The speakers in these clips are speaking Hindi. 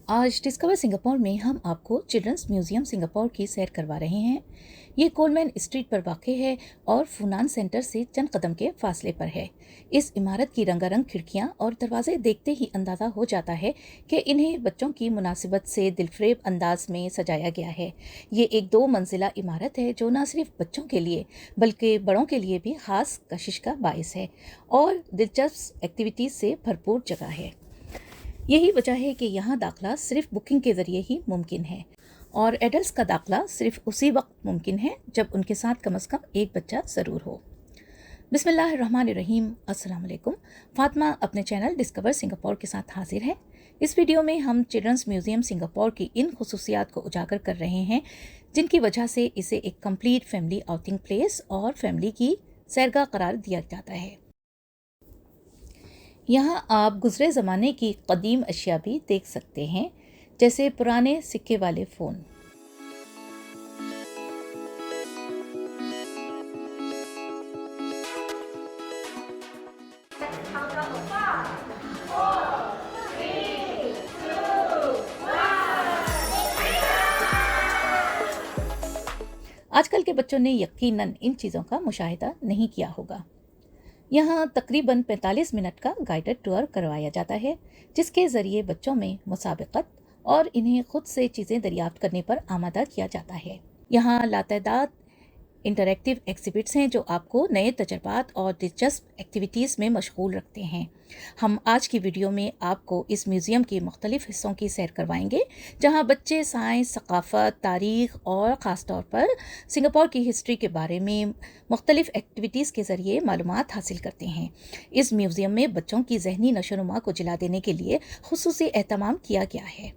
आज डिस्कवर सिंगापुर में हम आपको चिल्ड्रंस म्यूजियम सिंगापुर की सैर करवा रहे हैं। ये कोलमैन स्ट्रीट पर वाक़ है और फुनान सेंटर से चंद कदम के फासले पर है। इस इमारत की रंगारंग खिड़कियां और दरवाजे देखते ही अंदाज़ा हो जाता है कि इन्हें बच्चों की मुनासिबत से दिलफरेब अंदाज में सजाया गया है। ये एक 2 मंजिला इमारत है जो न सिर्फ बच्चों के लिए बल्कि बड़ों के लिए भी ख़ास कशिश का बायस है और दिलचस्प एक्टिविटीज़ से भरपूर जगह है। यही वजह है कि यहाँ दाखिला सिर्फ बुकिंग के ज़रिए ही मुमकिन है और एडल्ट्स का दाखिला सिर्फ उसी वक्त मुमकिन है जब उनके साथ कम से कम एक बच्चा ज़रूर हो। बिस्मिल्लाहिर्रहमानिर्रहीम, अस्सलाम वालेकुम। फातिमा अपने चैनल डिस्कवर सिंगापुर के साथ हाजिर है। इस वीडियो में हम चिल्ड्रंस म्यूज़ियम सिंगापुर की इन खुसूसियात को उजागर कर रहे हैं जिनकी वजह से इसे एक कंप्लीट फैमिली आउटिंग प्लेस और फैमिली की सैरगाह करार दिया जाता है। यहाँ आप गुज़रे ज़माने की कदीम अशिया भी देख सकते हैं, जैसे पुराने सिक्के वाले फ़ोन। आजकल के बच्चों ने यकीनन इन चीज़ों का मुशाहिदा नहीं किया होगा। यहाँ तकरीबन 45 मिनट का गाइडेड टूर करवाया जाता है जिसके ज़रिए बच्चों में मुसाबकत और इन्हें खुद से चीज़ें दरियाफ्त करने पर आमादा किया जाता है। यहाँ लातादाद इंटरैक्टिव एग्जिबिट्स हैं जो आपको नए तजर्बात और दिलचस्प एक्टिविटीज़ में मशगूल रखते हैं। हम आज की वीडियो में आपको इस म्यूज़ियम के मुख्तलिफ़ हिस्सों की सैर करवाएंगे जहां बच्चे साइंस, सकाफ़त, तारीख़ और ख़ास तौर पर सिंगापुर की हिस्ट्री के बारे में मुख्तलिफ़ एक्टिविटीज़ के ज़रिए मालूमात हासिल करते हैं। इस म्यूज़ियम में बच्चों की ज़हनी नशोनुमा को जिला देने के लिए खुसूसी एहतमाम किया गया है।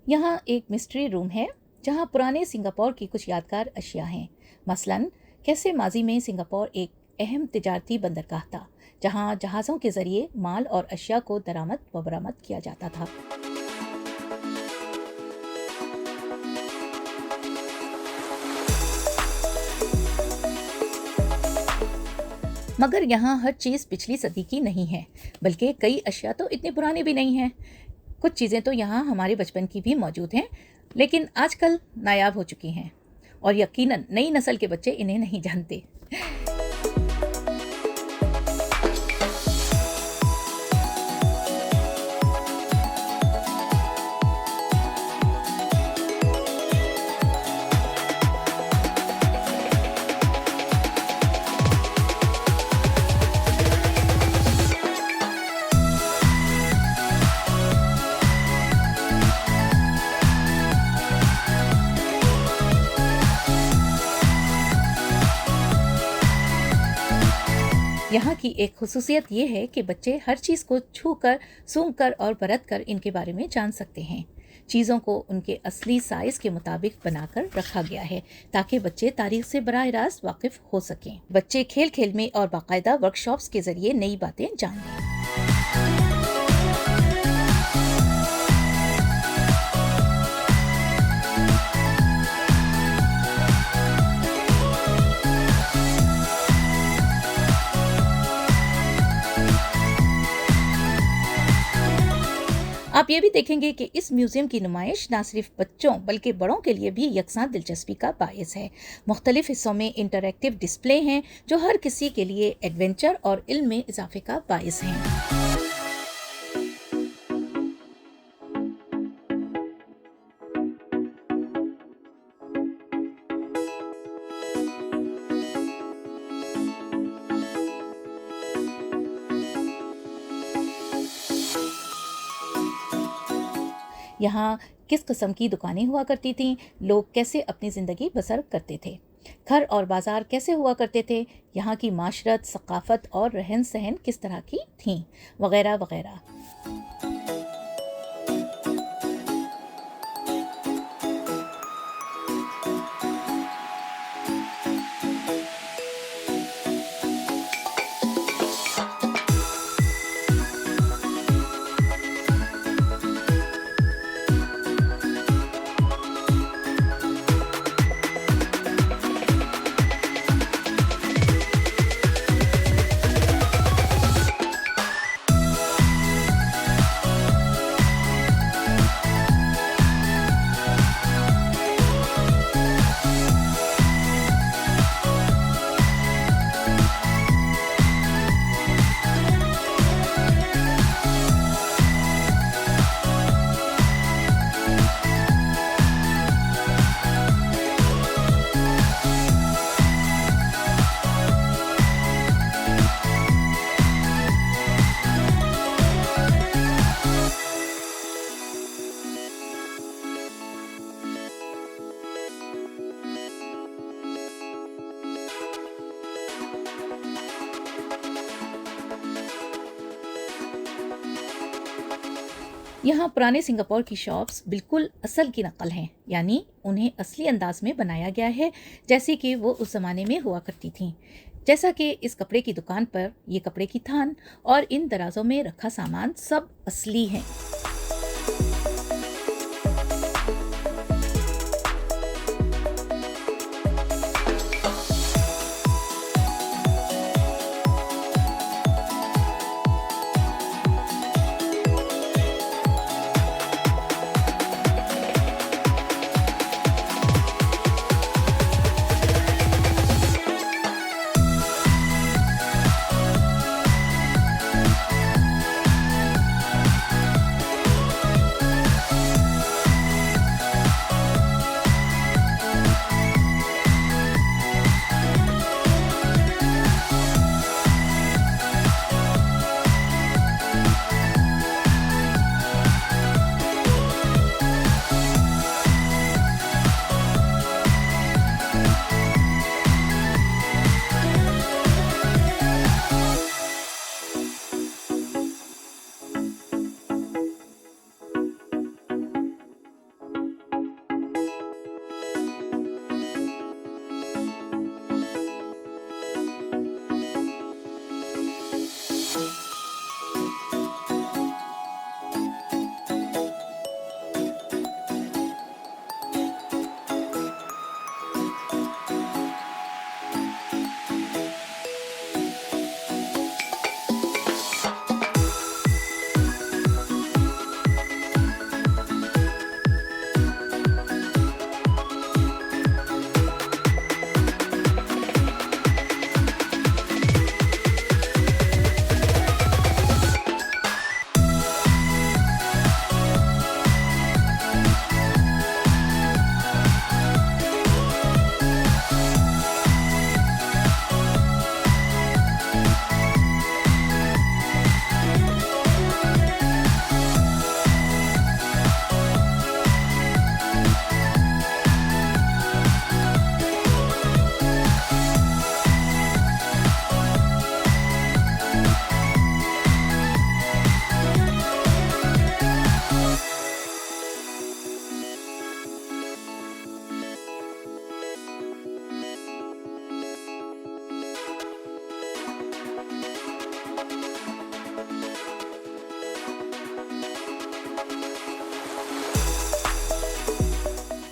यहाँ एक मिस्ट्री रूम है जहाँ पुराने सिंगापुर की कुछ यादगार अशिया हैं, मसलन कैसे माजी में सिंगापुर एक अहम तिजारती बंदरगाह था जहाँ जहाज़ों के ज़रिए माल और अशिया को दरामद व बरामद किया जाता था। मगर यहाँ हर चीज़ पिछली सदी की नहीं है, बल्कि कई अशिया तो इतनी पुरानी भी नहीं हैं। कुछ चीज़ें तो यहाँ हमारे बचपन की भी मौजूद हैं लेकिन आजकल नायाब हो चुकी हैं और यकीनन नई नस्ल के बच्चे इन्हें नहीं जानते। यहाँ की एक खुसूसियत ये है कि बच्चे हर चीज़ को छू कर, सूंघ कर और परत कर इनके बारे में जान सकते हैं। चीज़ों को उनके असली साइज़ के मुताबिक बनाकर रखा गया है ताकि बच्चे तारीख से बराह रास्त वाकिफ़ हो सकें। बच्चे खेल खेल में और बाकायदा वर्कशॉप्स के ज़रिए नई बातें जान लें। आप ये भी देखेंगे कि इस म्यूज़ियम की नुमाइश न सिर्फ बच्चों बल्कि बड़ों के लिए भी यकसां दिलचस्पी का बायस है। मुख्तलिफ हिस्सों में इंटरैक्टिव डिस्प्ले हैं जो हर किसी के लिए एडवेंचर और इल्म में इजाफे का बायस हैं। यहाँ किस किस्म की दुकानें हुआ करती थीं, लोग कैसे अपनी ज़िंदगी बसर करते थे, घर और बाज़ार कैसे हुआ करते थे, यहाँ की माशरत, सकाफ़त और रहन सहन किस तरह की थीं, वग़ैरह वग़ैरह। यहाँ पुराने सिंगापुर की शॉप्स बिल्कुल असल की नकल हैं, यानी उन्हें असली अंदाज में बनाया गया है जैसे कि वो उस ज़माने में हुआ करती थीं। जैसा कि इस कपड़े की दुकान पर ये कपड़े की थान और इन दराजों में रखा सामान सब असली हैं।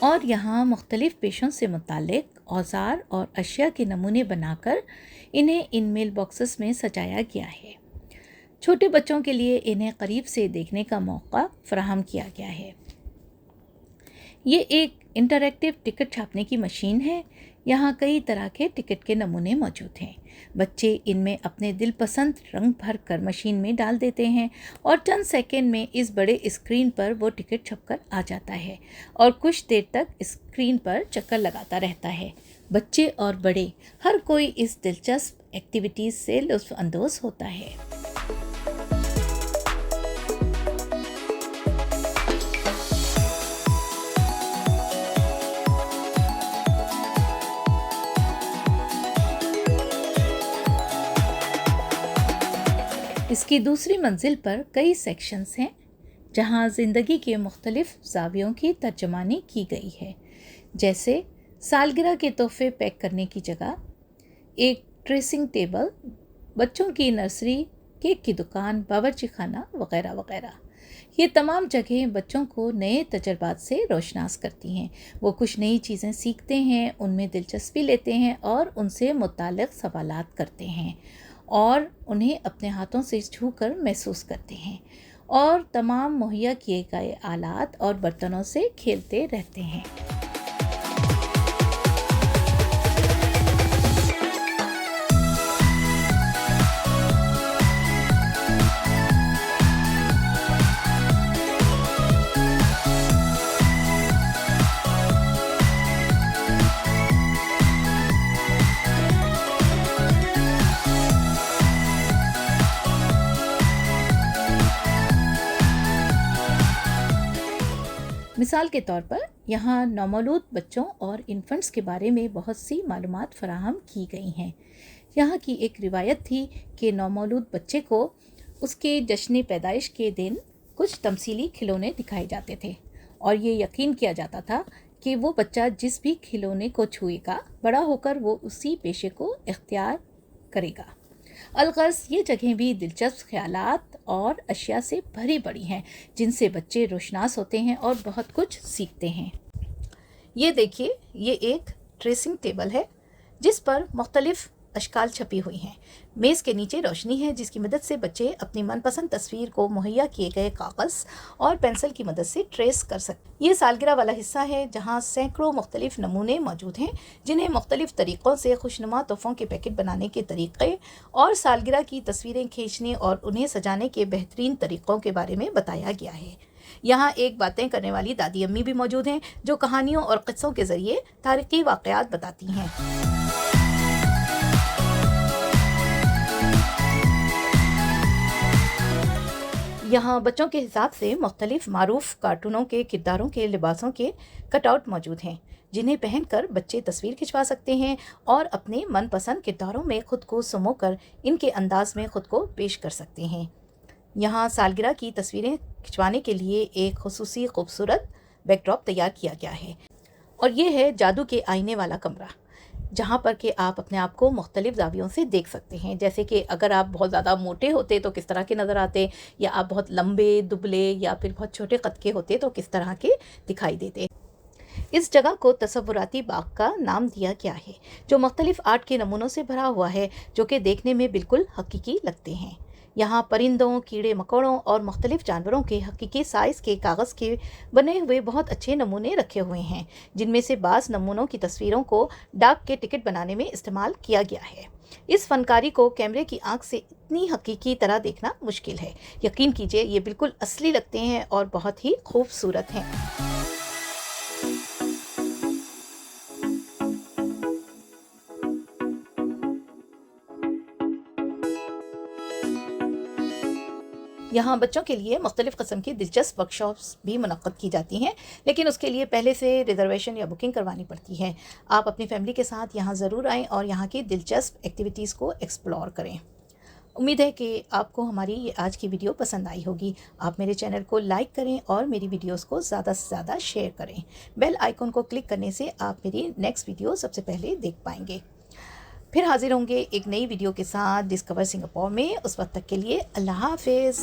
और यहाँ मुख्तलिफ़ पेशों से मुतालिक औज़ार और अशिया के नमूने बनाकर इन्हें इन मेल बॉक्सेस में सजाया गया है। छोटे बच्चों के लिए इन्हें करीब से देखने का मौका फराहम किया गया है। ये एक इंटरैक्टिव टिकट छापने की मशीन है। यहाँ कई तरह के टिकट के नमूने मौजूद हैं। बच्चे इनमें अपने दिलपसंद रंग भर कर मशीन में डाल देते हैं और चंद सेकंड में इस बड़े स्क्रीन पर वो टिकट छपकर आ जाता है और कुछ देर तक स्क्रीन पर चक्कर लगाता रहता है। बच्चे और बड़े हर कोई इस दिलचस्प एक्टिविटीज़ से लुत्फ़ अंदोज़ होता है। इसकी दूसरी मंजिल पर कई सेक्शंस हैं जहां ज़िंदगी के मुख्तलिफ ज़ावियों की तर्जमानी की गई है, जैसे सालगिरह के तोहफे पैक करने की जगह, एक ड्रेसिंग टेबल, बच्चों की नर्सरी, केक की दुकान, बावर्ची खाना वगैरह वगैरह। ये तमाम जगहें बच्चों को नए तजर्बात से रोशनास करती हैं। वो कुछ नई चीज़ें सीखते हैं, उनमें दिलचस्पी लेते हैं और उनसे मुताल्लिक़ सवालात करते हैं और उन्हें अपने हाथों से छूकर महसूस करते हैं और तमाम मुहैया किए गए आलात और बर्तनों से खेलते रहते हैं। मिसाल के तौर पर यहाँ नौमौलूद बच्चों और इन्फेंट्स के बारे में बहुत सी मालूमात फराहम की गई हैं। यहाँ की एक रिवायत थी कि नौमौलूद बच्चे को उसके जश्न पैदाइश के दिन कुछ तमसीली खिलौने दिखाए जाते थे और ये यकीन किया जाता था कि वो बच्चा जिस भी खिलौने को छुएगा बड़ा होकर वो उसी पेशे को इख्तियार करेगा। अलगर्ज ये जगह भी दिलचस्प ख्यालात और अशिया से भरी पड़ी हैं जिनसे बच्चे रोशनास होते हैं और बहुत कुछ सीखते हैं। ये देखिए, ये एक ट्रेसिंग टेबल है जिस पर मुख्तलिफ अशकाल छपी हुई हैं। मेज़ के नीचे रोशनी है जिसकी मदद से बच्चे अपनी मनपसंद तस्वीर को मुहैया किए गए कागज़ और पेंसिल की मदद से ट्रेस कर सकते। ये सालगिरह वाला हिस्सा है जहाँ सैकड़ों मुख्तलिफ नमूने मौजूद हैं जिन्हें मुख्तलिफ तरीक़ों से खुशनुमा तोहफ़ों के पैकेट बनाने के तरीक़े और सालगिरह की तस्वीरें खींचने और उन्हें सजाने के बेहतरीन तरीक़ों के बारे में बताया गया है। यहाँ एक बातें करने वाली दादी अम्मी भी मौजूद हैं जो कहानियों और क़िस्सों के ज़रिए तारीख़ी वाक़यात बताती हैं। यहाँ बच्चों के हिसाब से मुख्तलिफ मारूफ कार्टूनों के किरदारों के लिबासों के कटआउट मौजूद हैं जिन्हें पहनकर बच्चे तस्वीर खिंचवा सकते हैं और अपने मनपसंद किरदारों में ख़ुद को समो कर इनके अंदाज में ख़ुद को पेश कर सकते हैं। यहाँ सालगिरह की तस्वीरें खिंचवाने के लिए एक खुसूसी खूबसूरत बैकड्रॉप तैयार किया गया है और ये है जादू के आईने वाला कमरा जहाँ पर कि आप अपने आप को मुख्तलिफ ज़ावियों से देख सकते हैं। जैसे कि अगर आप बहुत ज़्यादा मोटे होते तो किस तरह के नज़र आते, या आप बहुत लंबे दुबले या फिर बहुत छोटे कद के होते तो किस तरह के दिखाई देते। इस जगह को तसव्वुराती बाग का नाम दिया गया है जो मुख्तलिफ आर्ट के नमूनों से भरा हुआ है जो कि देखने में बिल्कुल हकीकी लगते हैं। यहाँ परिंदों, कीड़े मकोड़ों और मुख्तलिफ जानवरों के हकीकी साइज़ के कागज़ के बने हुए बहुत अच्छे नमूने रखे हुए हैं जिनमें से बाज़ नमूनों की तस्वीरों को डाक के टिकट बनाने में इस्तेमाल किया गया है। इस फनकारी को कैमरे की आंख से इतनी हकीकी तरह देखना मुश्किल है। यकीन कीजिए, ये बिल्कुल असली लगते हैं और बहुत ही खूबसूरत हैं। यहाँ बच्चों के लिए मुख्तलिफ़ किस्म की दिलचस्प वर्कशॉप्स भी मुनक्कद की जाती हैं, लेकिन उसके लिए पहले से रिज़र्वेशन या बुकिंग करवानी पड़ती है। आप अपनी फैमिली के साथ यहाँ ज़रूर आएँ और यहाँ की दिलचस्प एक्टिविटीज़ को एक्सप्लोर करें। उम्मीद है कि आपको हमारी ये आज की वीडियो पसंद आई होगी। आप मेरे चैनल को लाइक करें और मेरी वीडियोस को ज़्यादा से ज़्यादा शेयर करें। बेल आइकन को क्लिक करने से आप मेरी नेक्स्ट वीडियो सबसे पहले देख पाएंगे। फिर हाजिर होंगे एक नई वीडियो के साथ डिस्कवर सिंगापुर में। उस वक्त तक के लिए अल्लाह हाफिज़।